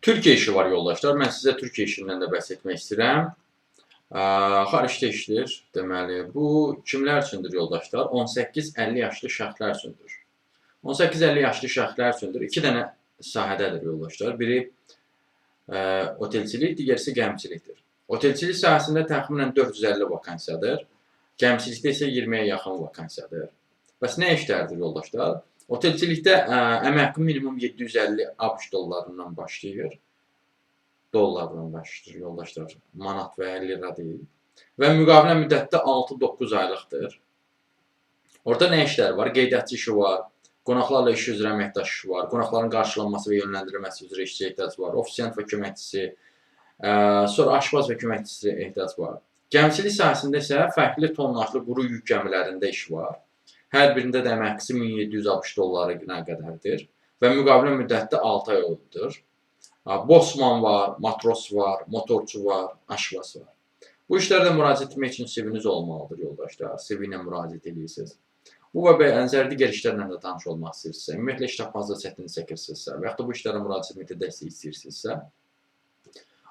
Türkiyə işi var yoldaşlar. Mən sizə Türkiyə işindən də bəhs etmək istəyirəm. Xaricdə işləyir. Deməli, bu kimlər üçündür yoldaşlar? 18-50 yaşlı şəxslər üçündür. 18-50 yaşlı şəxslər üçündür. İki dənə sahədədir yoldaşlar. Biri otelçilik, digərisi gəmçilikdir. Otelçilik sahəsində təxminən 450 vakansiyadır. Gəmçilikdə isə 20-yə yaxın vakansiyadır. Bəs nə işlərdir yoldaşlar? Otelçilikdə əmək minimum 750 ABŞ dollarından başlayır. Dollardan başlayır yoldaşlar. Manat və ya lira deyil. Və müqavilə müddətdə 6-9 aylıqdır. Orada nə işlər var? Qeydiyyatçı işi var. Qonaqlarla iş üzrə əməkdaş işi var. Qonaqların qarşılanması və yönləndirilməsi üzrə işçi ehtiyacı var. Ofisiant və köməkçisi, sonra aşpaz və köməkçisi ehtiyac var. Gəmçilik sahəsində isə fərqli tonnajlı quru yük gəmilərində iş var. Hər birində də əməkçisi 1700 ABŞ dollarına qədərdir və müqavilə müddəti 6 ay oldudur. Bosman var, matros var, motorçu var, aşpaz var. Bu işlərdə müraciət etmək üçün CV-niz olmalıdır yoldaşlar. CV ilə müraciət edirsiniz. Bu və bənzər digər işlərlə də tanış olmaq istəyirsinizsə, ümumiyyətlə iş tapmazda çətinlik çəkirsinizsə və yaxud da bu işlərə müraciət etməkdə dəstək istəyirsinizsə,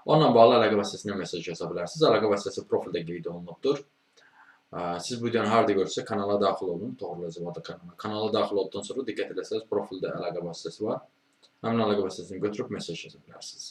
onunla bağlı əlaqə vasitəsilə mesaj yaza bilərsiniz. Əlaqə vasitəsi profildə qeyd olunubdur. Siz bu videonu harada görürsə kanala daxil olun, doğrulayıcı kanala. Kanala daxil olduqdan sonra diqqət edərsəniz, profildə əlaqə vasitəsi var. Həmin əlaqə vasitəsini götürüb mesaj yaza bilərsiniz.